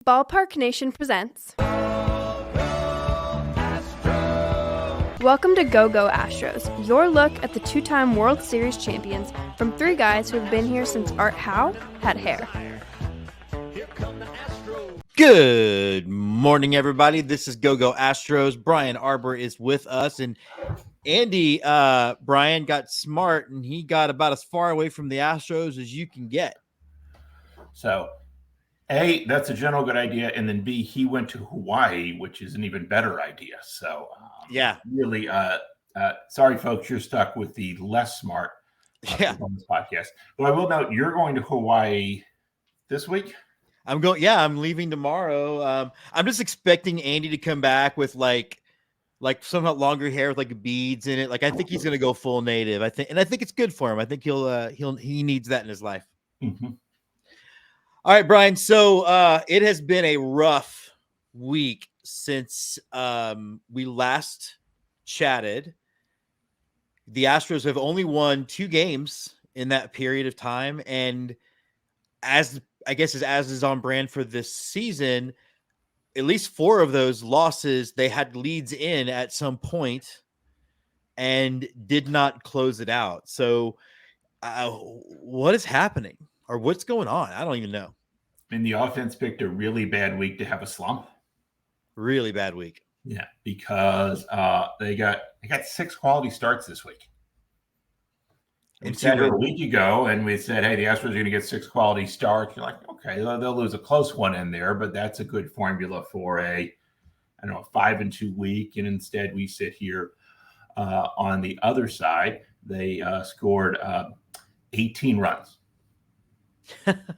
Ballpark Nation presents. Welcome to Go Astros, your look at the two-time World Series champions from three guys who have been here since Art Howe had hair. Good morning, everybody. This is Go Astros. Brian Arbor is with us, and Andy Brian got smart, and he got about as far away from the Astros as you can get. So, A, that's a general good idea, and then B, he went to Hawaii, which is an even better idea. So, really, sorry, folks, you're stuck with the less smart on this podcast. But I will note, you're going to Hawaii this week? I'm leaving tomorrow. I'm just expecting Andy to come back with like somehow longer hair with like beads in it. Like I think he's gonna go full native. I think it's good for him. I think he needs that in his life. Mm-hmm. All right, Brian. So it has been a rough week since we last chatted. The Astros have only won 2 games in that period of time, and as is on brand for this season, at least 4 of those losses, they had leads in at some point and did not close it out. So what is happening or what's going on? I don't even know. I mean, the offense picked a really bad week to have a slump. Really bad week. Yeah, because they got 6 quality starts this week. We sat here a week ago and we said, hey, the Astros are going to get 6 quality starts. You're like, okay, they'll lose a close one in there, but that's a good formula for a 5-2 week. And instead we sit here on the other side. They scored 18 runs.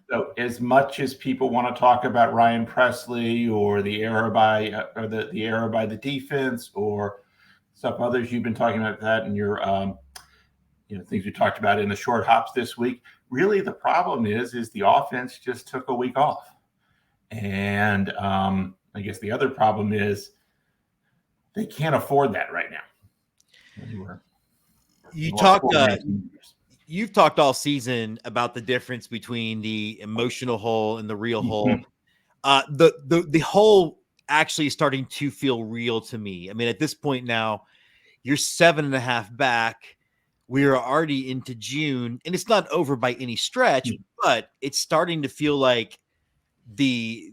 So as much as people want to talk about Ryan Presley or the error by the defense or stuff, others you've been talking about that in your things we talked about in the short hops this week. Really, the problem is the offense just took a week off. And I guess the other problem is they can't afford that right now. You've talked all season about the difference between the emotional hole and the real hole. The hole actually is starting to feel real to me. I mean, at this point now, you're 7.5 back. We are already into June, and it's not over by any stretch, but it's starting to feel like the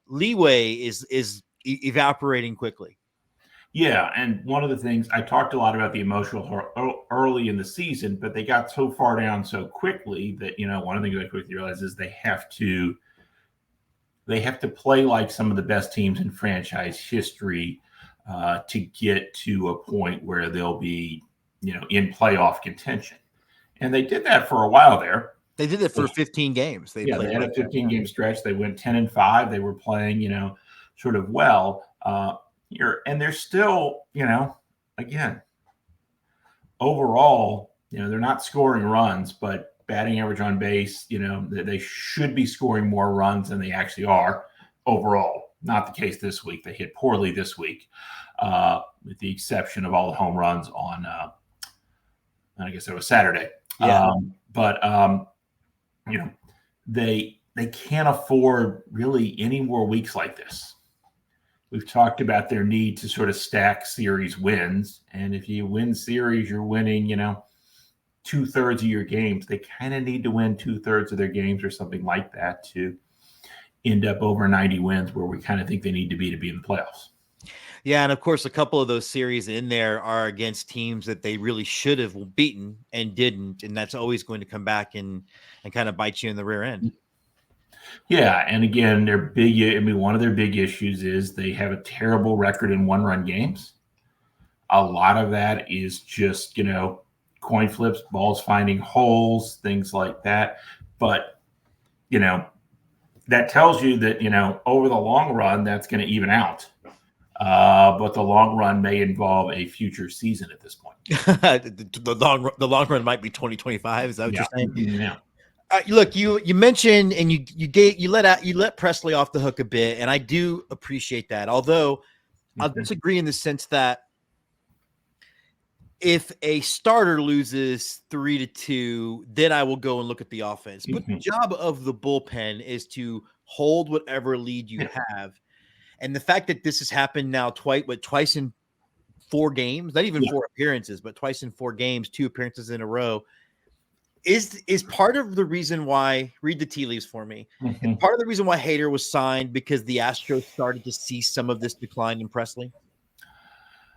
leeway is evaporating quickly. Yeah, and one of the things I talked a lot about the emotional early in the season, but they got so far down so quickly that one of the things I quickly realized is they have to play like some of the best teams in franchise history to get to a point where they'll be in playoff contention. And they did that for a while there. They did it for 15 games. They had a 15-game stretch. They went 10-5. They were playing, sort of well. And they're still, again, overall, they're not scoring runs, but batting average on base, they should be scoring more runs than they actually are overall. Not the case this week. They hit poorly this week, with the exception of all the home runs on I guess it was Saturday. Yeah. They can't afford really any more weeks like this. We've talked about their need to sort of stack series wins. And if you win series, you're winning, 2/3 of your games. They kind of need to win 2/3 of their games or something like that to end up over 90 wins, where we kind of think they need to be in the playoffs. Yeah, and of course, a couple of those series in there are against teams that they really should have beaten and didn't, and that's always going to come back and kind of bite you in the rear end. Yeah, and again, one of their big issues is they have a terrible record in 1-run games. A lot of that is just, coin flips, balls finding holes, things like that. But, that tells you that, over the long run, that's going to even out. But the long run may involve a future season at this point. the long run might be 2025. Is that what you're saying? Yeah. Look, you mentioned and you let Presley off the hook a bit, and I do appreciate that. Although I'll disagree in the sense that if a starter loses 3-2, then I will go and look at the offense. But the job of the bullpen is to hold whatever lead you have. And the fact that this has happened now twice in 4 games, not even 4 appearances, but twice in 4 games, 2 appearances in a row, is part of the reason why. Read the tea leaves for me. Is part of the reason why Hader was signed because the Astros started to see some of this decline in Presley?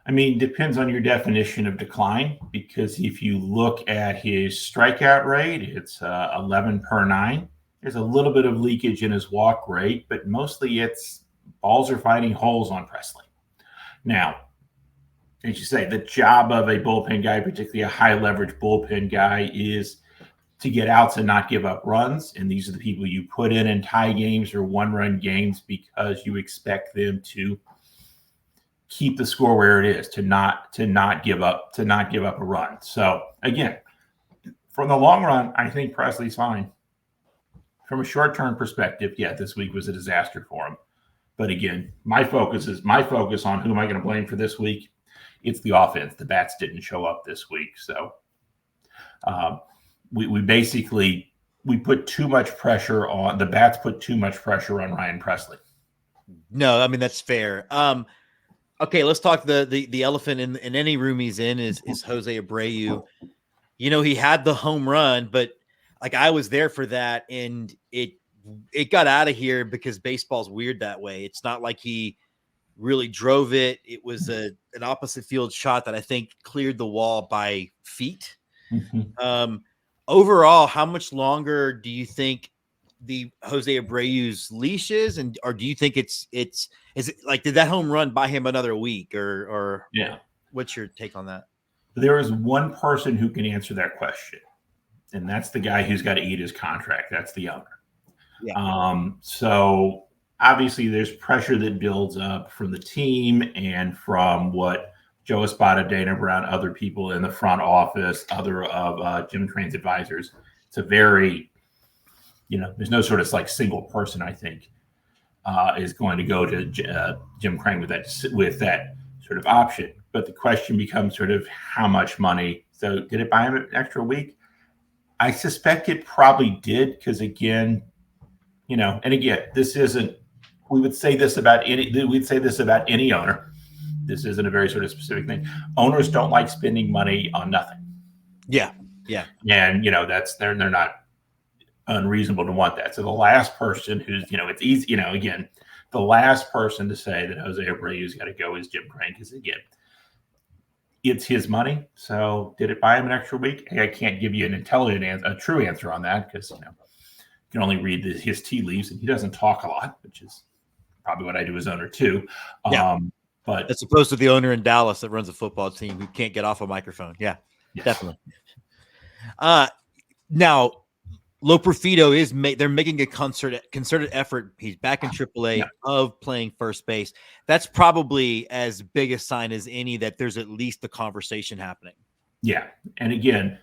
I mean, depends on your definition of decline, because if you look at his strikeout rate, it's 11 per 9. There's a little bit of leakage in his walk rate, but mostly it's balls are finding holes on Presley. Now, as you say, the job of a bullpen guy, particularly a high leverage bullpen guy, is to get outs and not give up runs. And these are the people you put in tie games or 1-run games because you expect them to keep the score where it is, to not give up a run. So again, from the long run, I think Presley's fine. From a short-term perspective, this week was a disaster for him. But again, my focus on who am I going to blame for this week? It's the offense. The bats didn't show up this week. So we basically put too much pressure on the bats, put too much pressure on Ryan Presley. No, I mean, that's fair. Okay, let's talk the elephant in any room he's in is Jose Abreu. You know, he had the home run, but like I was there for that, and it got out of here because baseball's weird that way. It's not like he really drove it. It was an opposite field shot that I think cleared the wall by feet. Overall, how much longer do you think the Jose Abreu's leash is, or do you think is it like, did that home run buy him another week, or what's your take on that? There is one person who can answer that question, and that's the guy who's got to eat his contract. That's the owner. So obviously there's pressure that builds up from the team and from what Joe Espada, Dana Brown, other people in the front office, other of Jim Crane's advisors. It's a very, there's no sort of like single person, I think, is going to go to Jim Crane with that sort of option. But the question becomes sort of how much money. So did it buy him an extra week? I suspect it probably did, because again, this isn't. We would say this about any owner. This isn't a very sort of specific thing. Owners don't like spending money on nothing. Yeah. And they're not unreasonable to want that. So the last person who's it's easy. Again, the last person to say that Jose Abreu's got to go is Jim Crane, because again, it's his money. So did it buy him an extra week? I can't give you an intelligent answer, a true answer on that, because you can only read his tea leaves, and he doesn't talk a lot, which is probably what I do as owner too. But as opposed to the owner in Dallas that runs a football team who can't get off a microphone. Yeah, yes. Definitely. Now Loperfido they're making a concerted effort. He's back in AAA of playing first base. That's probably as big a sign as any that there's at least a conversation happening. Yeah. And again,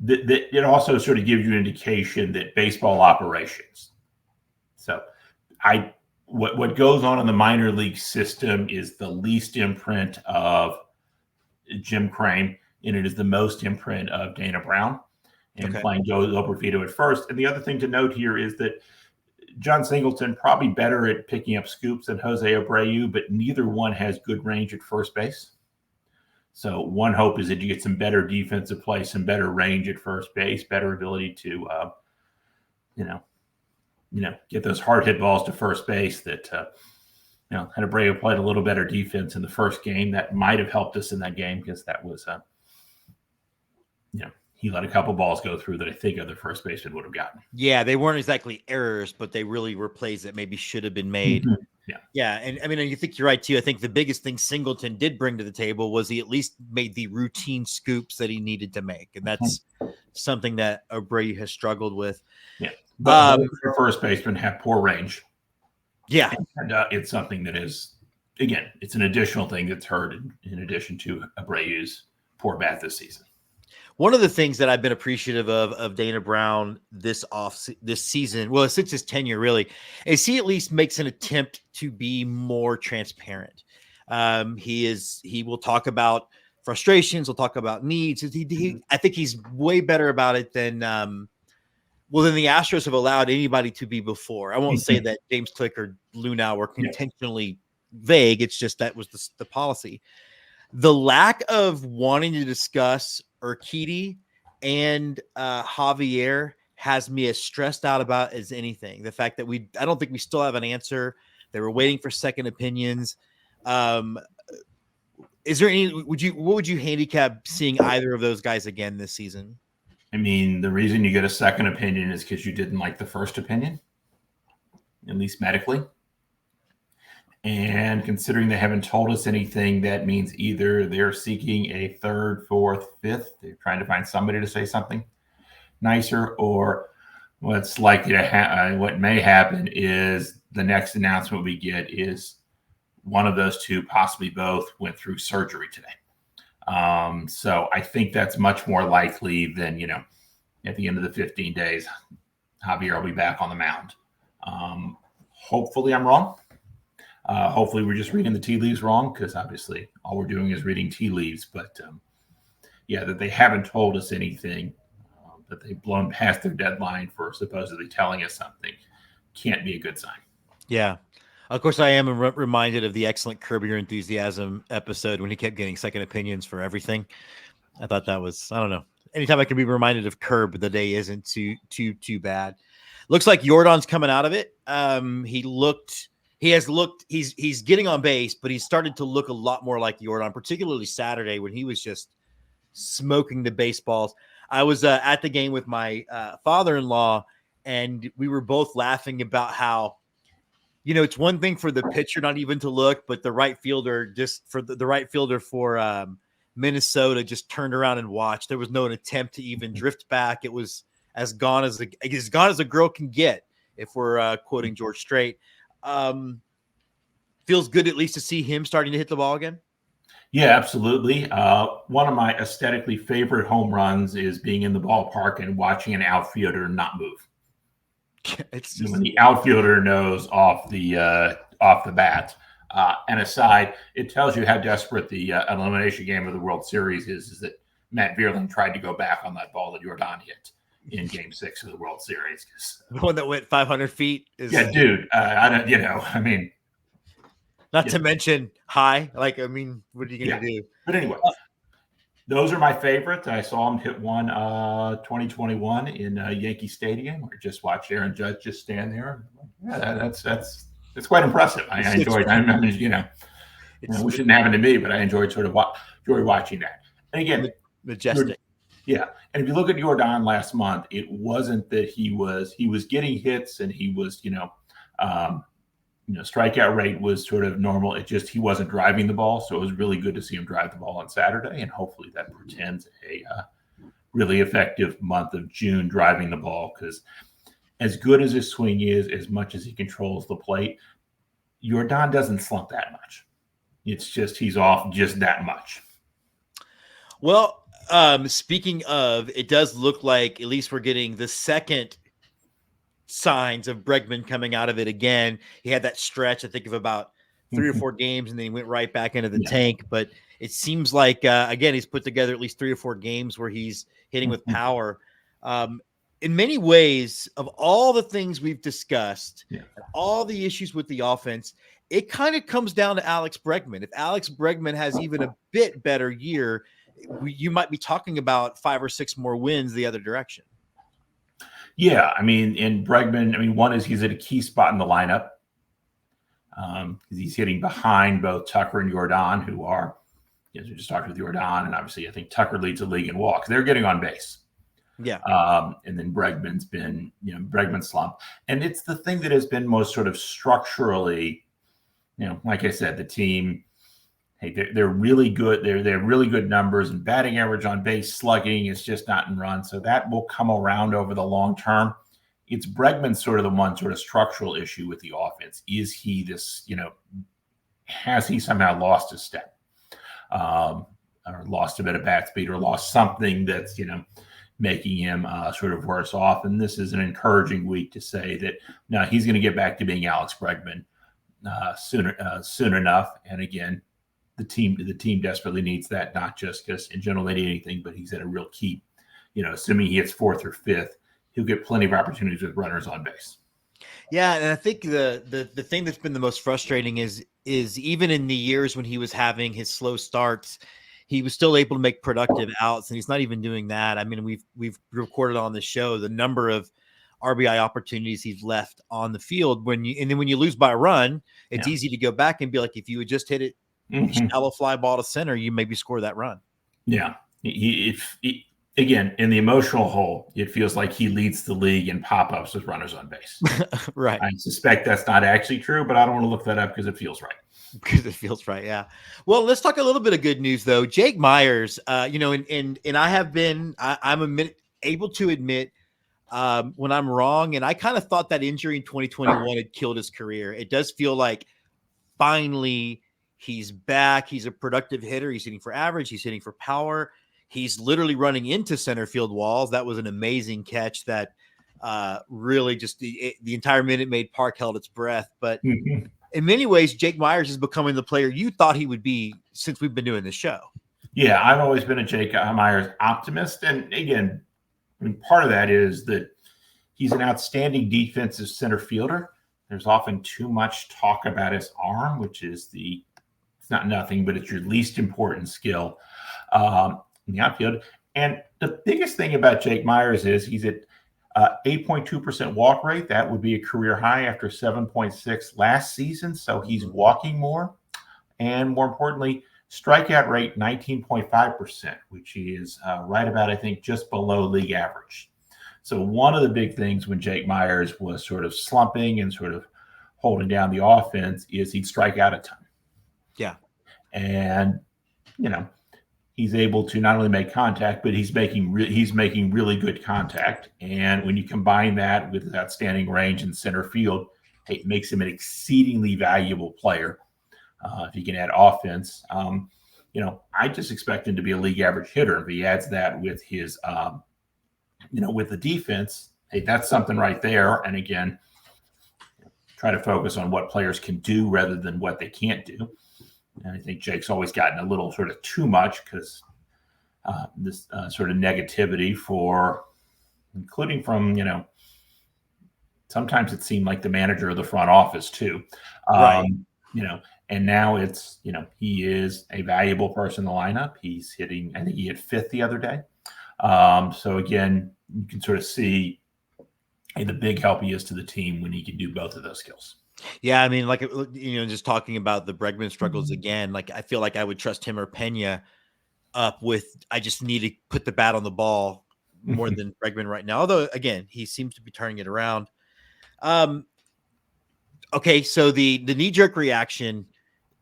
it also sort of gives you an indication that baseball operations. So what goes on in the minor league system is the least imprint of Jim Crane, and it is the most imprint of Dana Brown, and playing Joe Loperfido at first. And the other thing to note here is that John Singleton probably better at picking up scoops than Jose Abreu, but neither one has good range at first base. So one hope is that you get some better defensive play, some better range at first base, better ability to, get those hard hit balls to first base. That had Abreu played a little better defense in the first game, that might have helped us in that game, because that was, he let a couple balls go through that I think other first basemen would have gotten. Yeah, they weren't exactly errors, but they really were plays that maybe should have been made. Yeah, and I mean, you think you're right too. I think the biggest thing Singleton did bring to the table was he at least made the routine scoops that he needed to make, and that's something that Abreu has struggled with. Yeah, but first basemen have poor range. Yeah, and it's something that is, again, it's an additional thing that's hurt in addition to Abreu's poor bat this season. One of the things that I've been appreciative of Dana Brown this season, well, since his tenure really, is he at least makes an attempt to be more transparent. He will talk about frustrations. He'll talk about needs. I think he's way better about it than well, then the Astros have allowed anybody to be before. I won't say that James Click or Lunau were intentionally vague. It's just that was the policy. The lack of wanting to discuss Urquidy and Javier has me as stressed out about as anything. The fact that I don't think we still have an answer. They were waiting for second opinions. Is there any? What would you handicap seeing either of those guys again this season? I mean, the reason you get a second opinion is because you didn't like the first opinion, at least medically. And considering they haven't told us anything, that means either they're seeking a third, fourth, fifth. They're trying to find somebody to say something nicer, or what's likely to what may happen is the next announcement we get is one of those two, possibly both, went through surgery today. So I think that's much more likely than, at the end of the 15 days, Javier will be back on the mound. Hopefully I'm wrong. Hopefully we're just reading the tea leaves wrong, because obviously all we're doing is reading tea leaves. But that they haven't told us anything, that they've blown past their deadline for supposedly telling us something, can't be a good sign. Yeah. Of course, I am reminded of the excellent Curb Your Enthusiasm episode when he kept getting second opinions for everything. I thought that was, I don't know. Anytime I can be reminded of Curb, the day isn't too bad. Looks like Jordan's coming out of it. He's getting on base, but he started to look a lot more like Jordan, particularly Saturday when he was just smoking the baseballs. I was at the game with my father-in-law, and we were both laughing about how, it's one thing for the pitcher not even to look, but the right fielder, just for the right fielder for Minnesota, just turned around and watched. There was no attempt to even drift back. It was as gone as a girl can get, if we're quoting George Strait. Feels good at least to see him starting to hit the ball again. Yeah, absolutely. One of my aesthetically favorite home runs is being in the ballpark and watching an outfielder not move. It's just when the outfielder knows off the bat. And aside, it tells you how desperate the elimination game of the World Series is that Matt Vierling tried to go back on that ball that Jordan hit in Game 6 of the World Series. The one that went 500 feet. Yeah, dude. I don't. Not to mention high. What are you going to do? But anyway, those are my favorites. I saw him hit one 2021 in Yankee Stadium. We just watched Aaron Judge just stand there. Yeah, that's quite impressive. I enjoyed it. Which didn't happen to me, but I enjoyed enjoy watching that. And again, majestic. Yeah. And if you look at Jordan last month, it wasn't that he was getting hits and he was, strikeout rate was sort of normal. It just, he wasn't driving the ball. So it was really good to see him drive the ball on Saturday. And hopefully that portends a really effective month of June driving the ball. Because as good as his swing is, as much as he controls the plate, Jordan doesn't slump that much. It's just, he's off just that much. Well, speaking of, it does look like at least we're getting the second signs of Bregman coming out of it again. He had that stretch, I think, of about 3 or 4 games, and then he went right back into the tank. But it seems like, again, he's put together at least 3 or 4 games where he's hitting with power. In many ways, of all the things we've discussed, all the issues with the offense, it kind of comes down to Alex Bregman. If Alex Bregman has even a bit better year, you might be talking about 5 or 6 more wins the other direction. Yeah, in Bregman, one is he's at a key spot in the lineup. He's hitting behind both Tucker and Jordan, who are, as we just talked with Jordan, and obviously I think Tucker leads the league in walks. They're getting on base. Yeah. And then Bregman's been, Bregman's slump. And it's the thing that has been most sort of structurally, like I said, the team, hey, they're really good. They're really good numbers, and batting average on base, slugging is just not in run. So that will come around over the long term. It's Bregman's sort of the one sort of structural issue with the offense. Is he this, has he somehow lost his step, or lost a bit of bat speed, or lost something that's, making him sort of worse off? And this is an encouraging week to say that now he's going to get back to being Alex Bregman soon enough. And again, the team desperately needs that, not just because in general they need anything, but he's at a real key. Assuming he hits 4th or 5th, he'll get plenty of opportunities with runners on base. Yeah, and I think the thing that's been the most frustrating is even in the years when he was having his slow starts, he was still able to make productive outs, and he's not even doing that. I mean, we've recorded on the show the number of RBI opportunities he's left on the field and then when you lose by a run, it's easy to go back and be like, if you would just hit it shallow fly ball to center, you maybe score that run. Yeah. Again, in the emotional hole, it feels like he leads the league in pop-ups with runners on base. Right. I suspect that's not actually true, but I don't want to look that up because it feels right. Because it feels right, yeah. Well, let's talk a little bit of good news, though. Jake Meyers, and I have been, I'm able to admit when I'm wrong, and I kind of thought that injury in 2021 had killed his career. It does feel like finally he's back. He's a productive hitter. He's hitting for average. He's hitting for power. He's literally running into center field walls. That was an amazing catch that really just the entire Minute Maid Park held its breath. But in many ways, Jake Meyers is becoming the player you thought he would be since we've been doing this show. Yeah, I've always been a Jake Meyers optimist. And again, I mean, part of that is that he's an outstanding defensive center fielder. There's often too much talk about his arm, which is it's not nothing, but it's your least important skill in the outfield. And the biggest thing about Jake Meyers is he's at 8.2% walk rate. That would be a career high after 7.6 last season. So he's walking more. And more importantly, strikeout rate 19.5%, which is right about, I think, just below league average. So one of the big things when Jake Meyers was sort of slumping and sort of holding down the offense is he'd strike out a ton. Yeah. And, he's able to not only make contact, but he's making really good contact. And when you combine that with his outstanding range in center field, it makes him an exceedingly valuable player. If he can add offense, I just expect him to be a league average hitter. If he adds that with his, with the defense, hey, that's something right there. And again, try to focus on what players can do rather than what they can't do. And I think Jake's always gotten a little sort of too much because this sort of negativity including from, sometimes it seemed like the manager of the front office too. Right. And now it's, he is a valuable person in the lineup. He's hitting, I think he hit 5th the other day. So again, you can sort of see the big help he is to the team when he can do both of those skills. Yeah, I mean, just talking about the Bregman struggles again, like I feel like I would trust him or Pena up with, I just need to put the bat on the ball more than Bregman right now. Although, again, he seems to be turning it around. Okay, so the knee-jerk reaction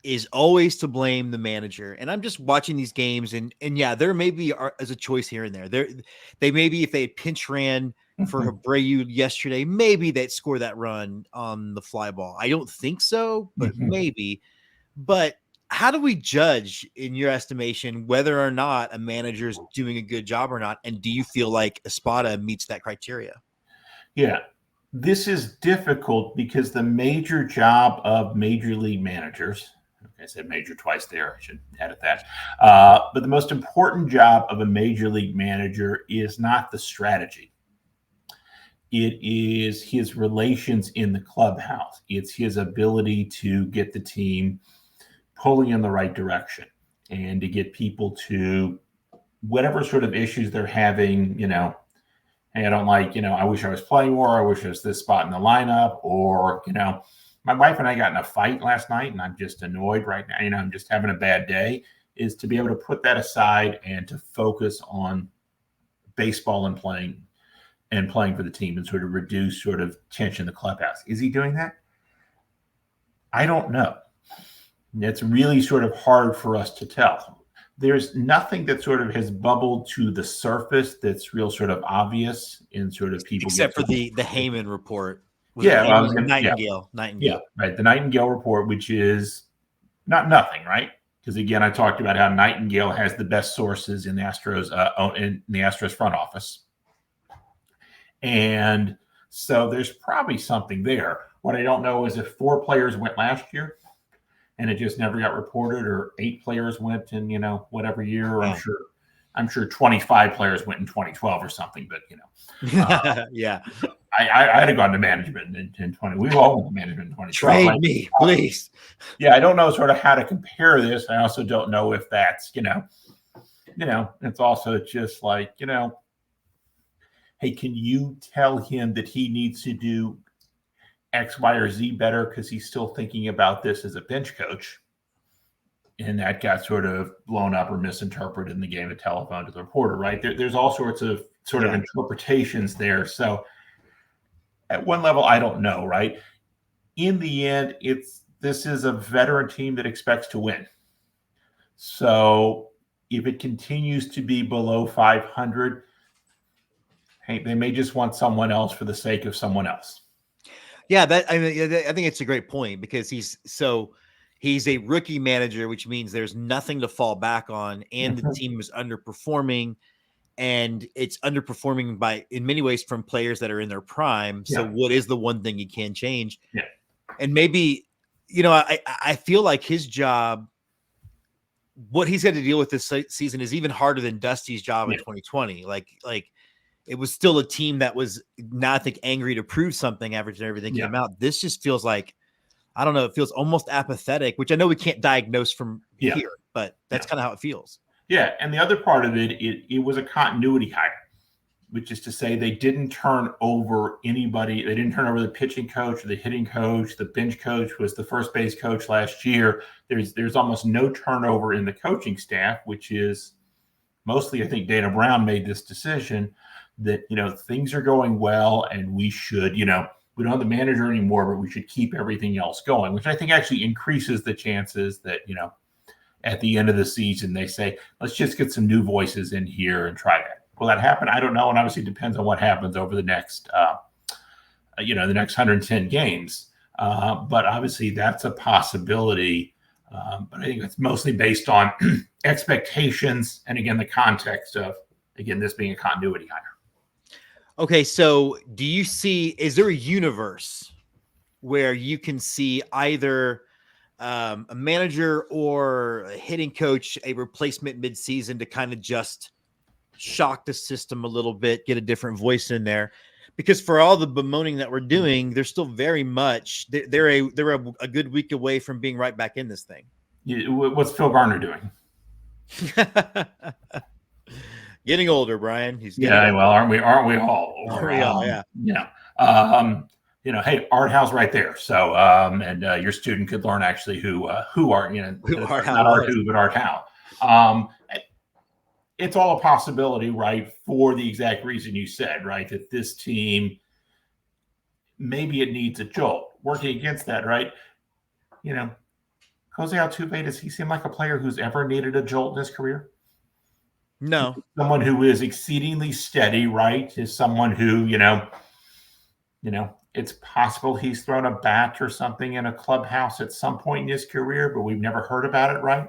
is always to blame the manager. And I'm just watching these games, and yeah, there maybe as a choice here and there. They maybe, if they had pinch ran for Abreu yesterday, maybe they'd score that run on the fly ball. I don't think so, but maybe. But how do we judge, in your estimation, whether or not a manager is doing a good job or not? And do you feel like Espada meets that criteria? Yeah, this is difficult because the major job of major league managers, I said major twice there, I should edit that. But the most important job of a major league manager is not the strategy. It is his relations in the clubhouse. It's his ability to get the team pulling in the right direction and to get people to whatever sort of issues they're having, hey, I don't like, I wish I was playing more. I wish I was this spot in the lineup, or, my wife and I got in a fight last night and I'm just annoyed right now. I'm just having a bad day, is to be able to put that aside and to focus on baseball and playing for the team and sort of reduce sort of tension in the clubhouse. Is he doing that? I don't know. It's really sort of hard for us to tell. There's nothing that sort of has bubbled to the surface that's real sort of obvious in sort of people. Except for the Heyman report. Nightingale. Nightingale. Right. The Nightingale report, which is not nothing, right? Because again, I talked about how Nightingale has the best sources in the Astros front office. And so there's probably something there. What I don't know is if 4 players went last year and it just never got reported, or 8 players went in, whatever year, I'm sure. I'm sure 25 players went in 2012 or something, but yeah. I had to go into management in 20. We all went to management in 2012. Trade me, please. Yeah, I don't know sort of how to compare this. I also don't know if that's, it's also just like, hey, can you tell him that he needs to do X, Y, or Z better because he's still thinking about this as a bench coach? And that got sort of blown up or misinterpreted in the game of telephone to the reporter, right? There's all sorts of sort of interpretations there. So at one level, I don't know, right? In the end, this is a veteran team that expects to win. So if it continues to be below 500, hey, they may just want someone else for the sake of someone else. Yeah, I think it's a great point because he's a rookie manager, which means there's nothing to fall back on, and the team is underperforming, and it's underperforming in many ways from players that are in their prime. So what is the one thing you can change? Yeah. And maybe, I feel like his job, what he's had to deal with this season is even harder than Dusty's job in 2020. Like it was still a team that was not, I think, angry to prove something after everything came out. This just feels like, I don't know, it feels almost apathetic, which I know we can't diagnose from here, but that's kind of how it feels. Yeah, and the other part of it was a continuity hire, which is to say they didn't turn over anybody. They didn't turn over the pitching coach or the hitting coach. The bench coach was the first base coach last year. There's almost no turnover in the coaching staff, which is mostly, I think, Dana Brown made this decision that, things are going well and we should, we don't have the manager anymore, but we should keep everything else going, which I think actually increases the chances that, at the end of the season, they say, let's just get some new voices in here and try that. Will that happen? I don't know. And obviously it depends on what happens over the next, the next 110 games. But obviously that's a possibility. But I think it's mostly based on expectations. And again, the context of, this being a continuity hire. Okay. So is there a universe where you can see either a manager or a hitting coach, a replacement midseason to kind of just shock the system a little bit, get a different voice in there? Because for all the bemoaning that we're doing, they're still very much they're a good week away from being right back in this thing. What's Phil Garner doing? Getting older, Brian. He's well, aren't we all? Aren't we all? Yeah. Hey, Art Howe's right there. So, and your student could learn actually who Art, who Art Howe, not Art Who, but Art Howe. It's all a possibility, right? For the exact reason you said, right? That this team, maybe it needs a jolt. Working against that, right? Jose Altuve, does he seem like a player who's ever needed a jolt in his career? No. Someone who is exceedingly steady, right? Is someone who, it's possible he's thrown a bat or something in a clubhouse at some point in his career, but we've never heard about it, right?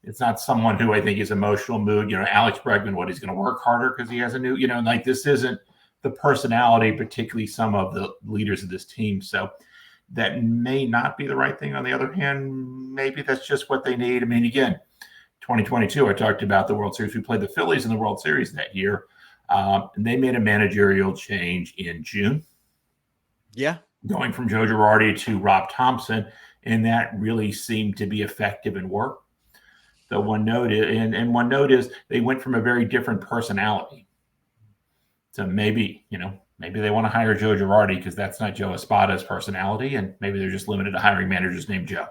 It's not someone who I think is emotional mood. Alex Bregman, he's going to work harder because he has a new, this isn't the personality, particularly some of the leaders of this team. So that may not be the right thing. On the other hand, maybe that's just what they need. I mean, again, 2022, I talked about the World Series. We played the Phillies in the World Series that year. And they made a managerial change in June. Yeah. Going from Joe Girardi to Rob Thompson. And that really seemed to be effective and work. The one note is they went from a very different personality. So maybe they want to hire Joe Girardi because that's not Joe Espada's personality. And maybe they're just limited to hiring managers named Joe.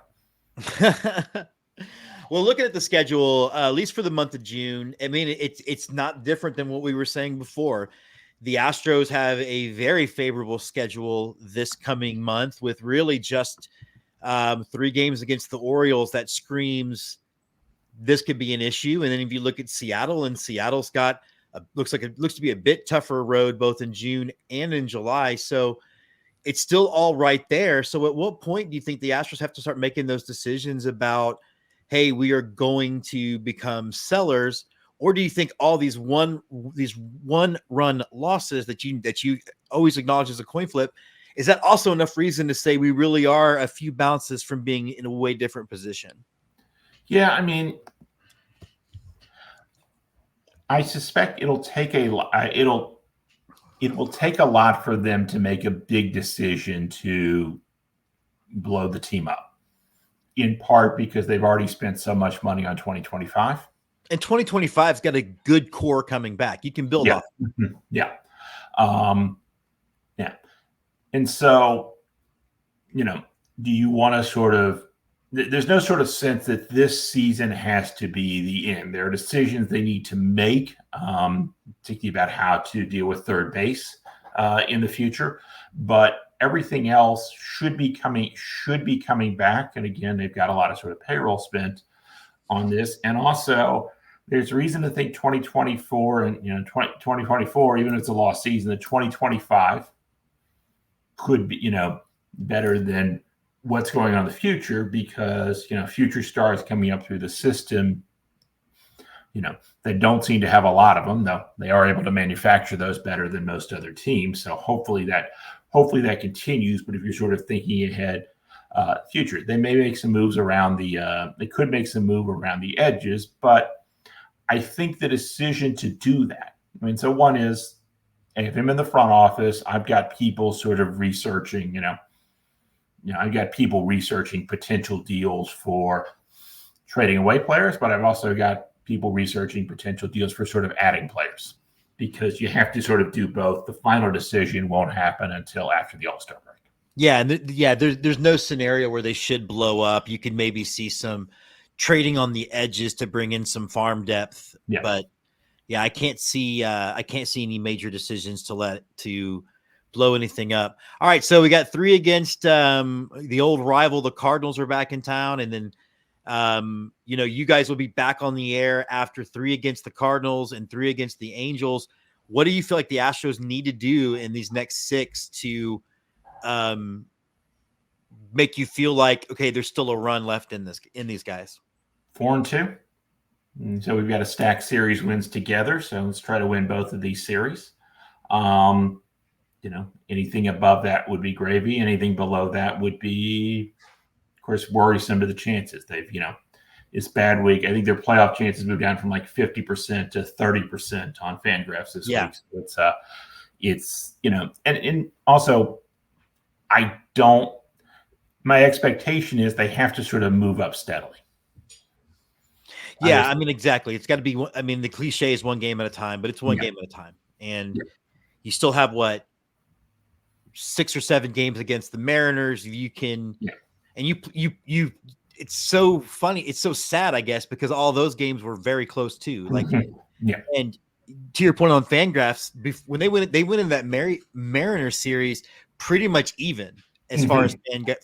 Well, looking at the schedule, at least for the month of June, I mean, it's not different than what we were saying before. The Astros have a very favorable schedule this coming month with really just 3 games against the Orioles that screams this could be an issue. And then if you look at Seattle, and Seattle's got looks to be a bit tougher road both in June and in July. So it's still all right there. So at what point do you think the Astros have to start making those decisions about, hey, we are going to become sellers? Or do you think all these one run losses that you always acknowledge as a coin flip, is that also enough reason to say we really are a few bounces from being in a way different position? Yeah, I mean, I suspect it will take a lot for them to make a big decision to blow the team up, in part because they've already spent so much money on 2025. And 2025's got a good core coming back. You can build off. Yeah. Yeah. And so, do you want to sort of, there's no sort of sense that this season has to be the end. There are decisions they need to make, particularly about how to deal with third base in the future. But everything else should be coming back. And again, they've got a lot of sort of payroll spent on this. And also, there's reason to think 2024 and 2024, even if it's a lost season, that 2025 could be better than what's going on in the future, because future stars coming up through the system, they don't seem to have a lot of them, though they are able to manufacture those better than most other teams. So hopefully that continues. But if you're sort of thinking ahead, future, they may make some moves around they could make some move around the edges. But I think the decision to do that, so one is, if I'm in the front office, I've got people sort of researching, I've got people researching potential deals for trading away players, but I've also got people researching potential deals for sort of adding players, because you have to sort of do both. The final decision won't happen until after the All-Star break. Yeah, and there's no scenario where they should blow up. You can maybe see some trading on the edges to bring in some farm depth, but yeah, I can't see any major decisions to blow anything up. All right, so we got 3 against the old rival. The Cardinals are back in town, and then you guys will be back on the air after 3 against the Cardinals and 3 against the Angels. What do you feel like the Astros need to do in these next 6 to make you feel like, okay, there's still a run left in these guys? 4-2. And so we've got to stack series wins together. So let's try to win both of these series. Anything above that would be gravy. Anything below that would be, of course, worrisome to the chances. They've, it's bad week. I think their playoff chances moved down from like 50% to 30% on Fangraphs this week. So it's and also my expectation is they have to sort of move up steadily. Yeah, exactly. It's got to be. The cliche is one game at a time, but it's one game at a time, and you still have 6 or 7 games against the Mariners. You can, and you. It's so funny. It's so sad, I guess, because all those games were very close too. And to your point on Fangraphs, when they went in that Mariners series pretty much even as far as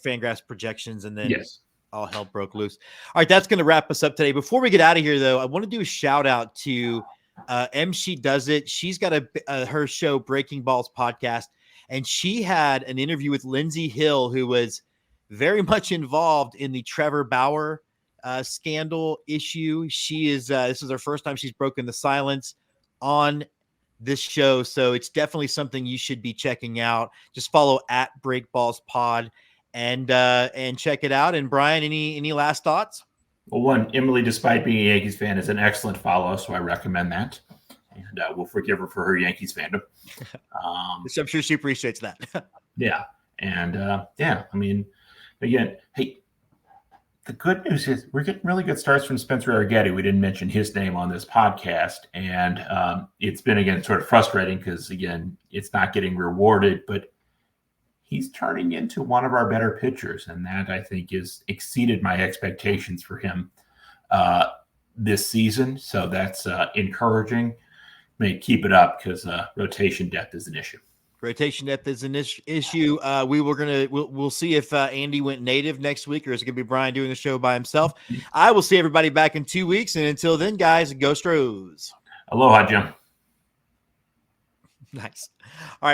Fangraphs projections, and then all hell broke loose. All right, that's going to wrap us up today. Before we get out of here, though, I want to do a shout out to She Does It. She's got her show, Breaking Balls Podcast, and she had an interview with Lindsey Hill, who was very much involved in the Trevor Bauer scandal issue. She is this is her first time she's broken the silence on this show, so it's definitely something you should be checking out. Just follow @BreakBallsPod and check it out. And Brian, any last thoughts? Well, one, Emily, despite being a Yankees fan, is an excellent follow, so I recommend that. And we'll forgive her for her Yankees fandom. I'm sure she appreciates that. Yeah. And again, hey, the good news is we're getting really good starts from Spencer Arrighetti. We didn't mention his name on this podcast. And it's been, again, sort of frustrating because, again, it's not getting rewarded. But he's turning into one of our better pitchers. And that, I think, has exceeded my expectations for him this season. So that's encouraging. May keep it up because rotation depth is an issue. Rotation depth is an issue. We'll see if Andy went native next week, or is it going to be Brian doing the show by himself? I will see everybody back in 2 weeks. And until then, guys, Go Astros. Aloha, Jim. Nice. All right.